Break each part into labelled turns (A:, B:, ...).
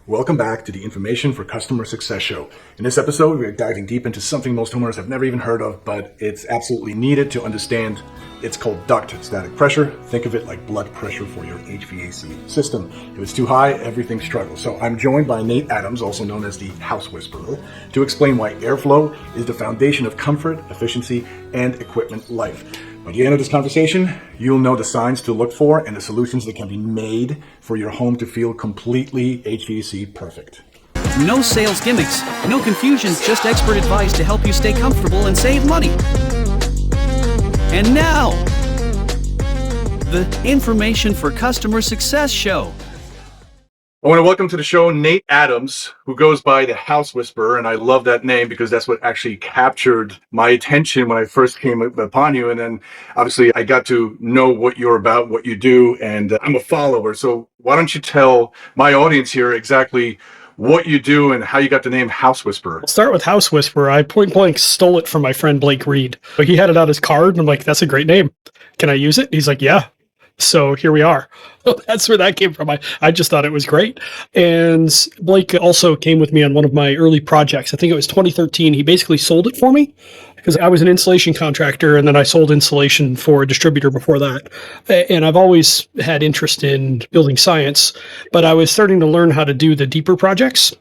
A: Welcome back to the Information for Customer Success Show. In this episode, we're diving deep into something most homeowners have never even heard of, but it's absolutely needed to understand. It's called duct static pressure. Think of it like blood pressure for your HVAC system. If it's too high, everything struggles. So I'm joined by Nate Adams, also known as the House Whisperer, to explain why airflow is the foundation of comfort, efficiency, and equipment life. By the end of this conversation, you'll know the signs to look for and the solutions that can be made for your home to feel completely HVAC perfect.
B: No sales gimmicks, no confusion, just expert advice to help you stay comfortable and save money. And now, the Information for Customer Success Show.
A: I want to welcome to the show Nate Adams, who goes by the House Whisperer, and I love that name because that's what actually captured my attention when I first came upon you. And then obviously I got to know what you're about, what you do, and I'm a follower. So why don't you tell my audience here exactly what you do and how you got the name House Whisperer?
C: I'll start with House Whisperer. I point blank stole it from my friend Blake Reed. He had it on his card, and I'm like, that's a great name. Can I use it? He's like, yeah. So here we are. That's where that came from. I just thought it was great. And Blake also came with me on one of my early projects. I think it was 2013. He basically sold it for me because I was an installation contractor, and then I sold insulation for a distributor before that. And I've always had interest in building science, but I was starting to learn how to do the deeper projects.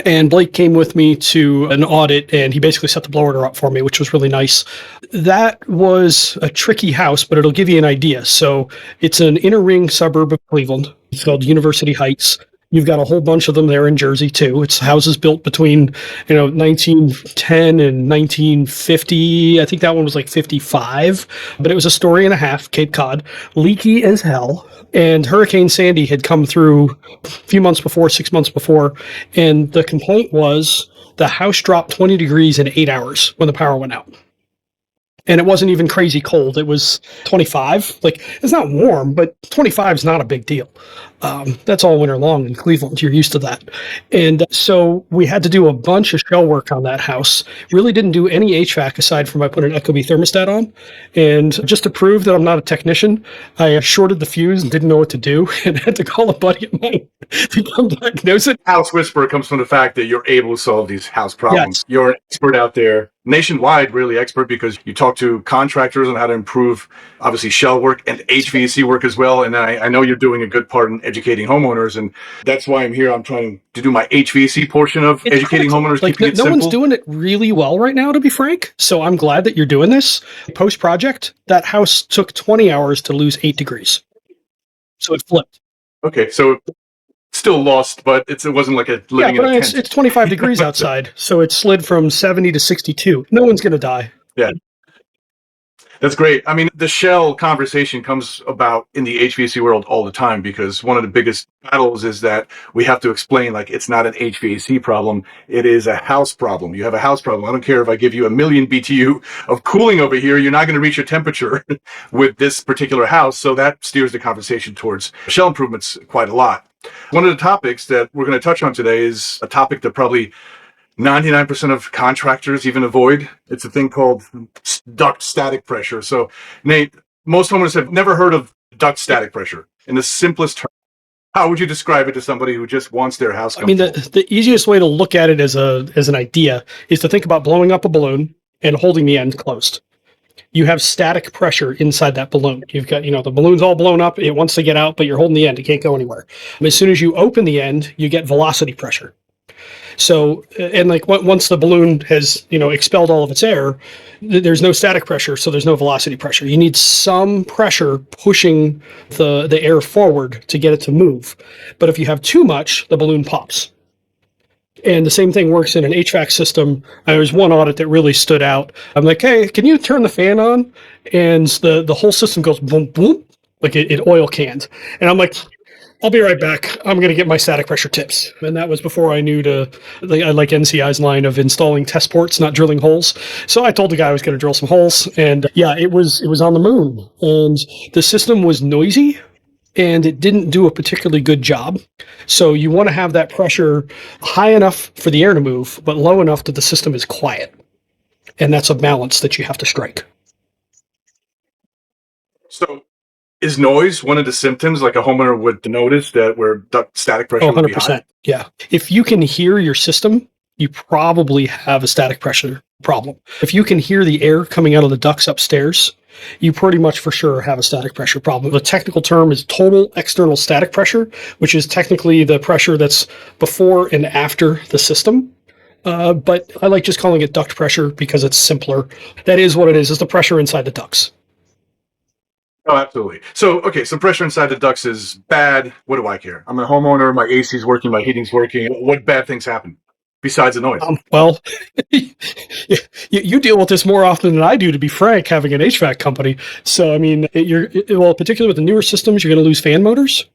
C: And Blake came with me to an audit, and he basically set the blow order up for me, which was really nice. That was a tricky house, but it'll give you an idea. So it's an inner ring suburb of Cleveland. It's called University Heights. You've got a whole bunch of them there in Jersey, too. It's houses built between, 1910 and 1950. I think that one was like 55. But it was a story and a half, Cape Cod, leaky as hell. And Hurricane Sandy had come through a few months before, 6 months before. And the complaint was the house dropped 20 degrees in 8 hours when the power went out. And it wasn't even crazy cold. It was 25. Like, it's not warm, but 25 is not a big deal. That's all winter long in Cleveland. You're used to that. And so we had to do a bunch of shell work on that house. Really didn't do any HVAC aside from I put an Ecobee thermostat on. And just to prove that I'm not a technician, I shorted the fuse and didn't know what to do and had to call a buddy of mine to come diagnose it.
A: House Whisperer comes from the fact that you're able to solve these house problems.
C: Yes.
A: You're an expert out there, nationwide, really expert, because you talk to contractors on how to improve, obviously, shell work and HVAC work as well. And I know you're doing a good part in educating homeowners, and that's why I'm here. I'm trying to do my HVAC portion of educating homeowners.
C: Like,
A: keeping it
C: no
A: simple.
C: one's doing it really well right now, to be frank. So I'm glad that you're doing this. Post-project, that house took 20 hours to lose 8 degrees. So it flipped.
A: Okay, so still lost, but it wasn't like a living in a tent.
C: It's 25 degrees outside, so it slid from 70 to 62. No one's going to die.
A: Yeah. That's great. I mean, the shell conversation comes about in the HVAC world all the time because one of the biggest battles is that we have to explain, like, it's not an HVAC problem. It is a house problem. You have a house problem. I don't care if I give you 1,000,000 BTU of cooling over here. You're not going to reach your temperature with this particular house. So that steers the conversation towards shell improvements quite a lot. One of the topics that we're going to touch on today is a topic that probably 99% of contractors even avoid. It's a thing called duct static pressure. So, Nate, most homeowners have never heard of duct static pressure. In the simplest terms, how would you describe it to somebody who just wants their house comfortable?
C: I mean, the easiest way to look at it as an idea is to think about blowing up a balloon and holding the end closed. You have static pressure inside that balloon. You've got, the balloon's all blown up. It wants to get out, but you're holding the end. It can't go anywhere. As soon as you open the end, you get velocity pressure. So, and like once the balloon has, expelled all of its air, there's no static pressure, so there's no velocity pressure. You need some pressure pushing the air forward to get it to move. But if you have too much, the balloon pops. And the same thing works in an HVAC system. There was one audit that really stood out. I'm like, hey, can you turn the fan on? And the whole system goes boom, boom, like it oil canned. And I'm like, I'll be right back. I'm going to get my static pressure tips. And that was before I knew I like NCI's line of installing test ports, not drilling holes. So I told the guy I was going to drill some holes. And yeah, it was on the moon. And the system was noisy and it didn't do a particularly good job. So you want to have that pressure high enough for the air to move, but low enough that the system is quiet. And that's a balance that you have to strike.
A: So Is noise one of the symptoms like a homeowner would notice that where duct static pressure
C: Oh,
A: would be high?
C: 100%. Yeah. If you can hear your system, you probably have a static pressure problem. If you can hear the air coming out of the ducts upstairs, you pretty much for sure have a static pressure problem. The technical term is total external static pressure, which is technically the pressure that's before and after the system. But I like just calling it duct pressure because it's simpler. That is what it is. It's the pressure inside the ducts.
A: Oh, absolutely. So, okay, so pressure inside the ducts is bad. What do I care? I'm a homeowner. My AC's working. My heating's working. What bad things happen besides the noise?
C: Well, you deal with this more often than I do, to be frank, having an HVAC company. So, I mean, particularly with the newer systems, you're going to lose fan motors.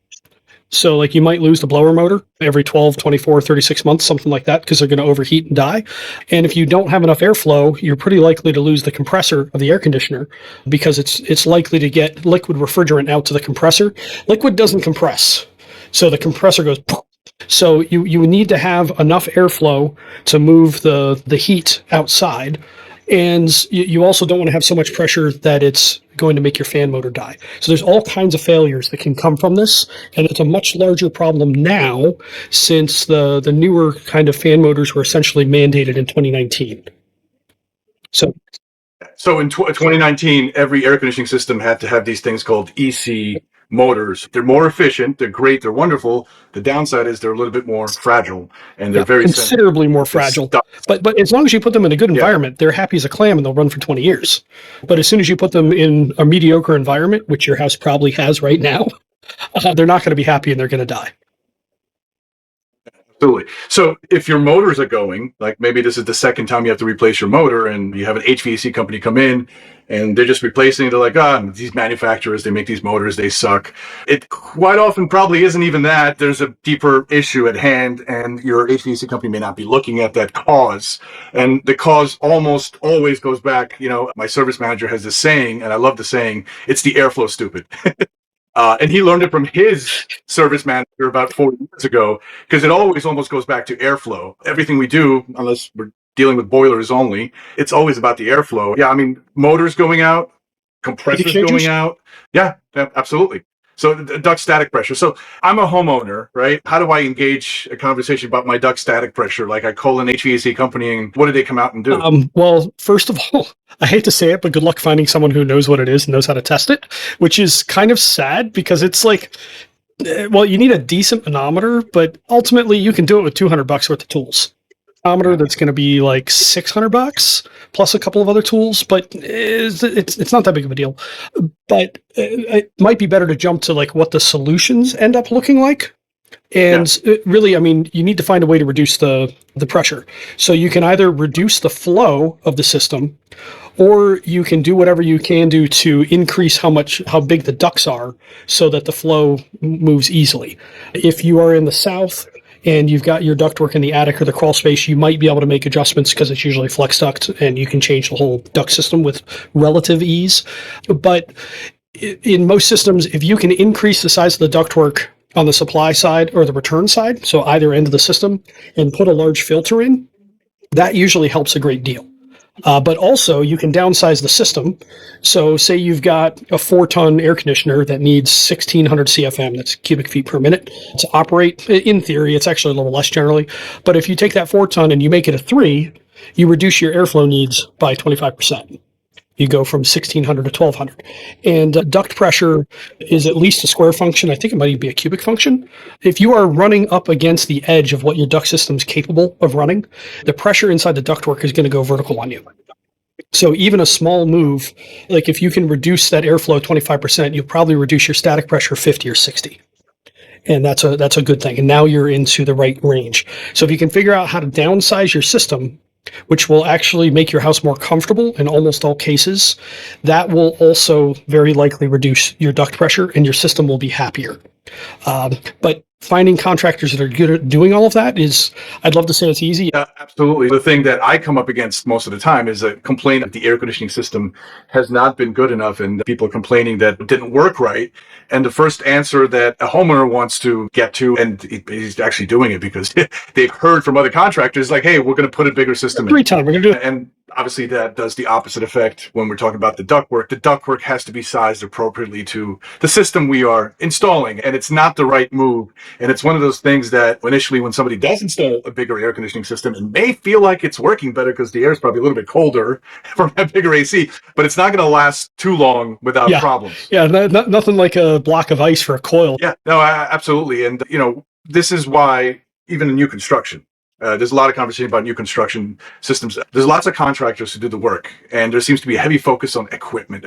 C: So, like, you might lose the blower motor every 12, 24, 36 months, something like that, because they're going to overheat and die. And if you don't have enough airflow, you're pretty likely to lose the compressor of the air conditioner because it's likely to get liquid refrigerant out to the compressor. Liquid doesn't compress, so the compressor goes poof. So you need to have enough airflow to move the heat outside. And you also don't want to have so much pressure that it's going to make your fan motor die. So there's all kinds of failures that can come from this. And it's a much larger problem now since the newer kind of fan motors were essentially mandated in 2019.
A: So in 2019, every air conditioning system had to have these things called EC motors. They're more efficient. They're great. They're wonderful. The downside is they're a little bit more fragile, and they're very
C: considerably more fragile. But as long as you put them in a good environment, they're happy as a clam and they'll run for 20 years. But as soon as you put them in a mediocre environment, which your house probably has right now, they're not going to be happy and they're going to die.
A: Absolutely. So if your motors are going, like maybe this is the second time you have to replace your motor and you have an HVAC company come in and they're just replacing it. They're like, these manufacturers, they make these motors, they suck. It quite often probably isn't even that. There's a deeper issue at hand and your HVAC company may not be looking at that cause. And the cause almost always goes back, my service manager has this saying, and I love the saying, it's the airflow, stupid. And he learned it from his service manager about 4 years ago, because it always almost goes back to airflow. Everything we do, unless we're dealing with boilers only, it's always about the airflow. Yeah, I mean, motors going out, compressors going out. Yeah, absolutely. So the duct static pressure. So I'm a homeowner, right? How do I engage a conversation about my duct static pressure? Like I call an HVAC company and what do they come out and do?
C: Well, first of all, I hate to say it, but good luck finding someone who knows what it is and knows how to test it, which is kind of sad because it's like, well, you need a decent manometer, but ultimately you can do it with $200 worth of tools. Manometer that's going to be like $600 plus a couple of other tools, but it's not that big of a deal. But it might be better to jump to like what the solutions end up looking like. And really, I mean, you need to find a way to reduce the pressure. So you can either reduce the flow of the system, or you can do whatever you can do to increase how big the ducts are so that the flow moves easily. If you are in the south and you've got your ductwork in the attic or the crawl space, you might be able to make adjustments because it's usually flex duct and you can change the whole duct system with relative ease. But in most systems, if you can increase the size of the ductwork on the supply side or the return side, so either end of the system, and put a large filter in, that usually helps a great deal. But also, you can downsize the system. So say you've got a 4-ton air conditioner that needs 1,600 CFM, that's cubic feet per minute, to operate. In theory, it's actually a little less generally. But if you take that 4-ton and you make it a 3, you reduce your airflow needs by 25%. You go from 1,600 to 1,200. And duct pressure is at least a square function. I think it might even be a cubic function. If you are running up against the edge of what your duct system is capable of running, the pressure inside the ductwork is going to go vertical on you. So even a small move, like if you can reduce that airflow 25%, you'll probably reduce your static pressure 50 or 60. And that's a good thing. And now you're into the right range. So if you can figure out how to downsize your system, which will actually make your house more comfortable in almost all cases, that will also very likely reduce your duct pressure and your system will be happier. But finding contractors that are good at doing all of that is, I'd love to say it's easy.
A: Yeah, absolutely. The thing that I come up against most of the time is a complaint that the air conditioning system has not been good enough and people are complaining that it didn't work right. And the first answer that a homeowner wants to get to, and he's actually doing it because they've heard from other contractors like, hey, we're going to put a bigger system in.
C: 3-ton, we're going to do it.
A: And obviously that does the opposite effect when we're talking about the ductwork. The ductwork has to be sized appropriately to the system we are installing, and it's not the right move. And it's one of those things that initially when somebody does install a bigger air conditioning system, it may feel like it's working better because the air is probably a little bit colder from that bigger AC, but it's not going to last too long without
C: Yeah.
A: problems.
C: Yeah, nothing like a block of ice for a coil.
A: Yeah, no, absolutely. And, this is why even in new construction, there's a lot of conversation about new construction systems. There's lots of contractors who do the work, and there seems to be a heavy focus on equipment,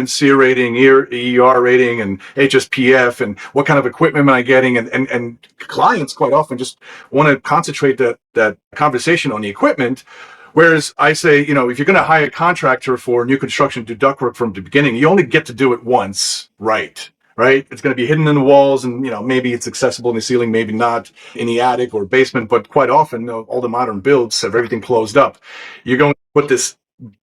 A: SEER rating, ER rating, and HSPF, and what kind of equipment am I getting? And clients quite often just want to concentrate that conversation on the equipment. Whereas I say, if you're going to hire a contractor for new construction to do ductwork from the beginning, you only get to do it once, right? It's going to be hidden in the walls, and maybe it's accessible in the ceiling, maybe not in the attic or basement. But quite often, all the modern builds have everything closed up. You're going to put this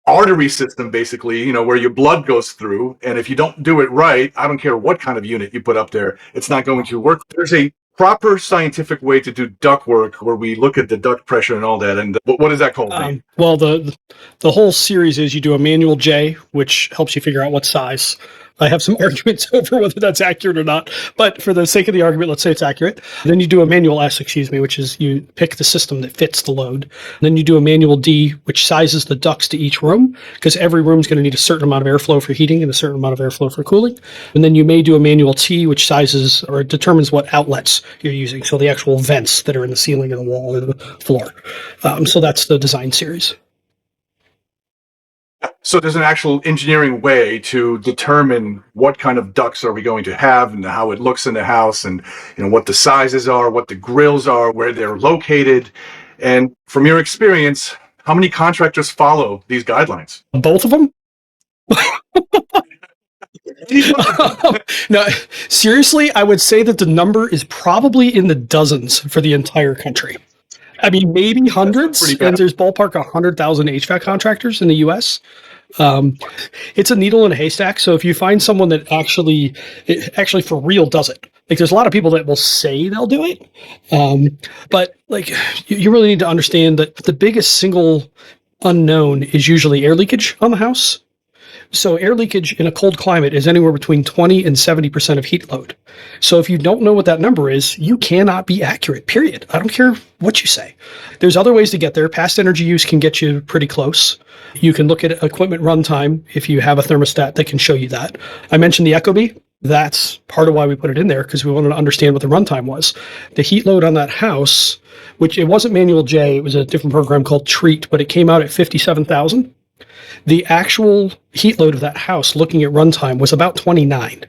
A: artery system, basically, where your blood goes through, and if you don't do it right, I don't care what kind of unit you put up there, it's not going to work. There's a proper scientific way to do duct work where we look at the duct pressure and all that. And what is that called?
C: Well, the whole series is you do a manual J, which helps you figure out what size. I have some arguments over whether that's accurate or not, but for the sake of the argument, let's say it's accurate. Then you do a manual S, which is you pick the system that fits the load. Then you do a manual D, which sizes the ducts to each room, because every room is going to need a certain amount of airflow for heating and a certain amount of airflow for cooling. And then you may do a manual T, which sizes or determines what outlets you're using, so the actual vents that are in the ceiling and the wall or the floor. So that's the design series.
A: So there's an actual engineering way to determine what kind of ducts are we going to have and how it looks in the house, and what the sizes are, what the grills are, where they're located. And from your experience, how many contractors follow these guidelines?
C: Both of them? No, seriously, I would say that the number is probably in the dozens for the entire country. I mean, maybe hundreds, and there's ballpark 100,000 HVAC contractors in the U.S. It's a needle in a haystack. So if you find someone that actually for real does it, like there's a lot of people that will say they'll do it, but like you really need to understand that the biggest single unknown is usually air leakage on the house. So air leakage in a cold climate is anywhere between 20 and 70% of heat load. So if you don't know what that number is, you cannot be accurate, period. I don't care what you say. There's other ways to get there. Past energy use can get you pretty close. You can look at equipment runtime if you have a thermostat that can show you that. I mentioned the Ecobee. That's part of why we put it in there, because we wanted to understand what the runtime was. The heat load on that house, which it wasn't manual J, it was a different program called Treat, but it came out at 57,000. The actual heat load of that house, looking at runtime, was about 29.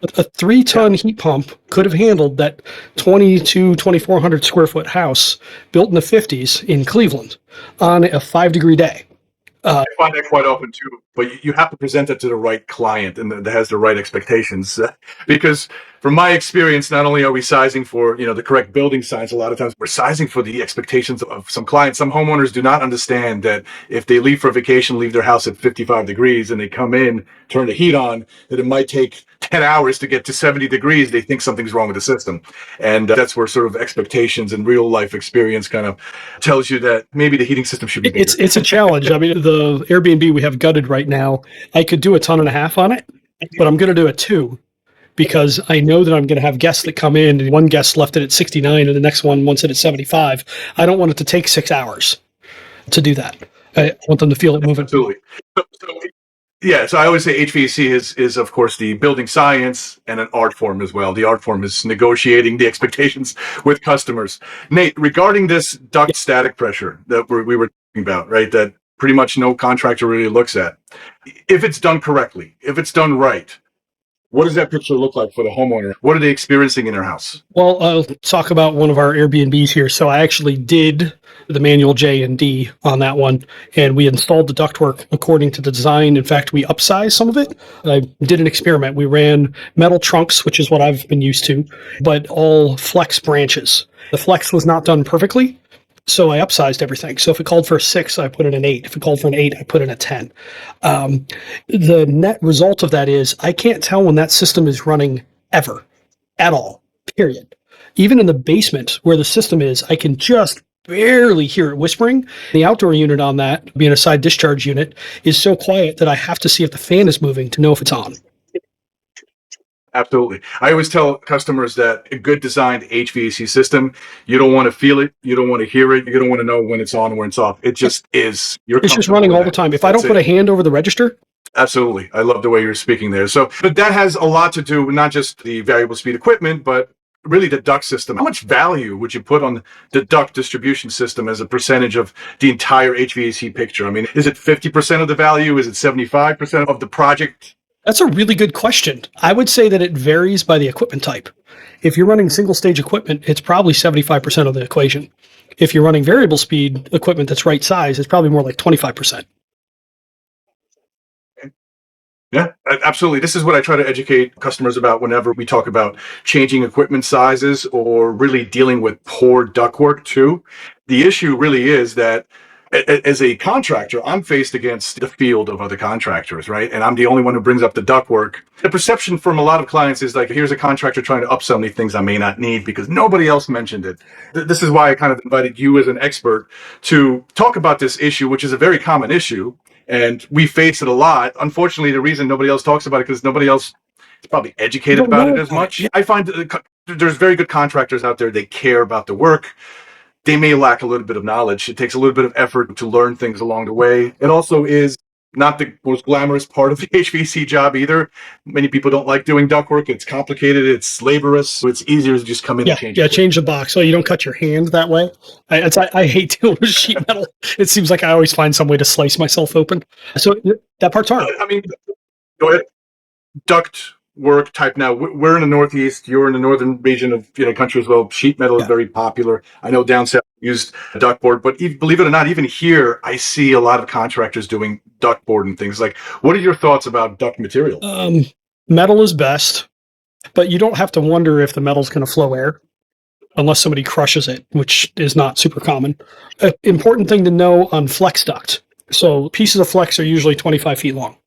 C: A 3-ton heat pump could have handled that 2,400 square foot house built in the 50s in Cleveland on a 5-degree day.
A: I find that quite often too, but you have to present it to the right client and that has the right expectations. Because from my experience, not only are we sizing for, the correct building science, a lot of times we're sizing for the expectations of some clients. Some homeowners do not understand that if they leave for vacation, leave their house at 55 degrees and they come in, turn the heat on, that it might take 10 hours to get to 70 degrees. They think something's wrong with the system. And that's where sort of expectations and real life experience kind of tells you that maybe the heating system should be bigger.
C: It's a challenge. I mean, the Airbnb we have gutted right now, I could do 1.5 tons on it, but I'm going to do a 2 because I know that I'm going to have guests that come in, and one guest left it at 69 and the next one wants it at 75. I don't want it to take 6 hours to do that. I want them to feel it moving.
A: Absolutely. So I always say HVAC is of course the building science and an art form as well. The art form is negotiating the expectations with customers. Nate, regarding this duct static pressure that we were talking about, right? That pretty much no contractor really looks at. If it's done correctly, if it's done right, what does that picture look like for the homeowner? What are they experiencing in their house?
C: Well, I'll talk about one of our Airbnbs here. So I actually did the manual J and D on that one, and we installed the ductwork according to the design. In fact, we upsized some of it. I did an experiment. We ran metal trunks, which is what I've been used to, but all flex branches. The flex was not done perfectly, so I upsized everything. So if it called for a 6, I put in an 8. If it called for an 8, I put in a 10. The net result of that is I can't tell when that system is running ever, at all, period. Even in the basement where the system is, I can just barely hear it whispering. The outdoor unit on that, being a side discharge unit, is so quiet that I have to see if the fan is moving to know if it's on.
A: Absolutely. I always tell customers that a good designed HVAC system, you don't want to feel it, you don't want to hear it, you don't want to know when it's on and when it's off. It just is.
C: It's just running all the time. If I don't put a hand over the register,
A: absolutely. I love the way you're speaking there. So, but that has a lot to do with not just the variable speed equipment, but really the duct system. How much value would you put on the duct distribution system as a percentage of the entire HVAC picture? I mean, is it 50% of the value? Is it 75% of the project?
C: That's a really good question. I would say that it varies by the equipment type. If you're running single stage equipment, it's probably 75% of the equation. If you're running variable speed equipment that's right size, it's probably more like 25%.
A: Yeah, absolutely. This is what I try to educate customers about whenever we talk about changing equipment sizes or really dealing with poor ductwork too. The issue really is that as a contractor, I'm faced against the field of other contractors, right? And I'm the only one who brings up the ductwork. The perception from a lot of clients is like, here's a contractor trying to upsell me things I may not need because nobody else mentioned it. This is why I kind of invited you as an expert to talk about this issue, which is a very common issue. And we face it a lot. Unfortunately, the reason nobody else talks about it because nobody else is probably educated about it as much. I find that there's very good contractors out there. They care about the work. They may lack a little bit of knowledge. It takes a little bit of effort to learn things along the way. It also is not the most glamorous part of the HVAC job either. Many people don't like doing ductwork. It's complicated. It's laborious. So it's easier to just come in and change.
C: Yeah, change the box so you don't cut your hand that way. I hate dealing with sheet metal. It seems like I always find some way to slice myself open. So that part's hard.
A: I mean, go ahead. Duct work type now. We're in the Northeast. You're in the northern region of country as well. Sheet metal is very popular. I know down south used ductboard, but believe it or not, even here, I see a lot of contractors doing ductboard and things. Like, what are your thoughts about duct material?
C: Metal is best, but you don't have to wonder if the metal's going to flow air unless somebody crushes it, which is not super common. Important thing to know on flex duct. So pieces of flex are usually 25 feet long.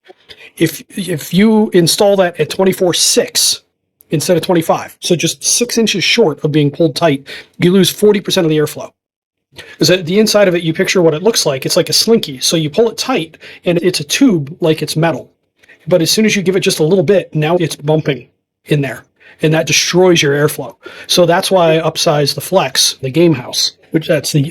C: If you install that at 24/6 instead of 25, so just 6 inches short of being pulled tight, you lose 40% of the airflow. Because at the inside of it, you picture what it looks like. It's like a slinky. So you pull it tight, and it's a tube like it's metal. But as soon as you give it just a little bit, now it's bumping in there, and that destroys your airflow. So that's why I upsized the Flex, the game house, which that's the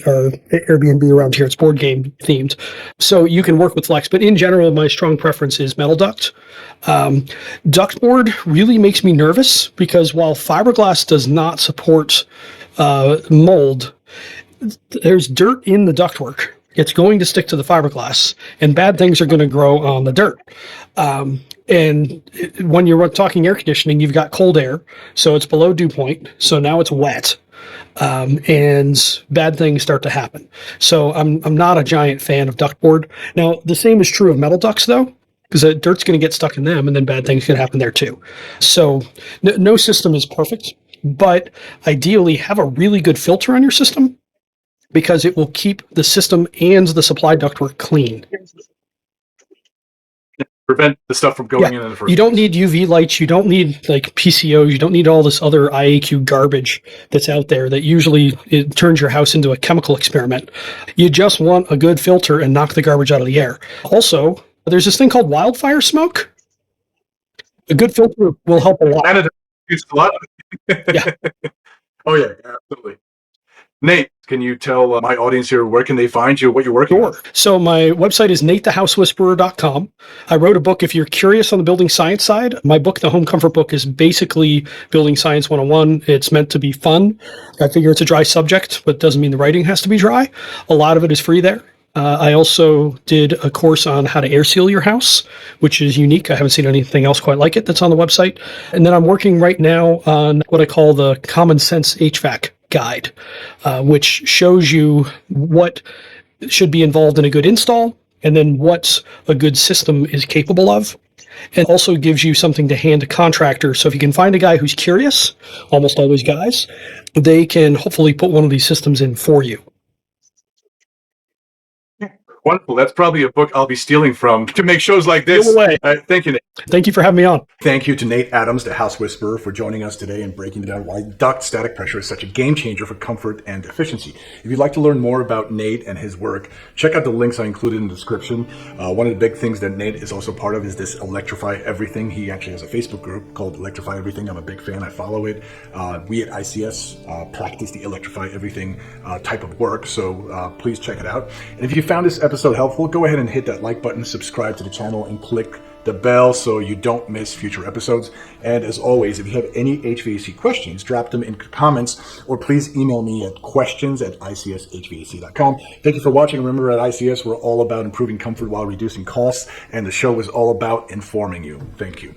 C: Airbnb around here. It's board game themed. So you can work with Flex, but in general, my strong preference is metal duct. Ductboard really makes me nervous because while fiberglass does not support mold, there's dirt in the ductwork. It's going to stick to the fiberglass, and bad things are going to grow on the dirt. And when you're talking air conditioning, you've got cold air, so it's below dew point, so now it's wet, and bad things start to happen. So I'm not a giant fan of ductboard. Now, the same is true of metal ducts, though, because the dirt's going to get stuck in them, and then bad things can happen there, too. So no system is perfect, but ideally have a really good filter on your system, because it will keep the system and the supply ductwork clean.
A: Prevent the stuff from going in the first
C: You don't need UV lights. You don't need like PCOs. You don't need all this other IAQ garbage that's out there that usually it turns your house into a chemical experiment. You just want a good filter and knock the garbage out of the air. Also, there's this thing called wildfire smoke. A good filter will help a lot.
A: Canada used a lot of it.
C: Yeah.
A: Oh, yeah, absolutely. Nate, can you tell my audience here where can they find you, what you're working on?
C: So my website is natethehousewhisperer.com. I wrote a book. If you're curious on the building science side, my book, The Home Comfort Book, is basically Building Science 101. It's meant to be fun. I figure it's a dry subject, but doesn't mean the writing has to be dry. A lot of it is free there. I also did a course on how to air seal your house, which is unique. I haven't seen anything else quite like it that's on the website. And then I'm working right now on what I call the Common Sense HVAC guide, which shows you what should be involved in a good install and then what a good system is capable of, and also gives you something to hand to contractors. So if you can find a guy who's curious, almost always guys, they can hopefully put one of these systems in for you.
A: Wonderful. That's probably a book I'll be stealing from to make shows like this.
C: Give away.
A: Thank you, Nate.
C: Thank you for having me on.
D: Thank you to Nate Adams, the House Whisperer, for joining us today and breaking down why duct static pressure is such a game changer for comfort and efficiency. If you'd like to learn more about Nate and his work, check out the links I included in the description. One of the big things that Nate is also part of is this Electrify Everything. He actually has a Facebook group called Electrify Everything. I'm a big fan. I follow it. We at ICS practice the Electrify Everything type of work, so please check it out. And if you found this episode helpful, go ahead and hit that like button, subscribe to the channel, and click the bell so you don't miss future episodes. And as always, if you have any HVAC questions, drop them in comments or please email me at questions@icshvac.com. Thank you for watching. Remember, at ICS, we're all about improving comfort while reducing costs, and the show is all about informing you. Thank you.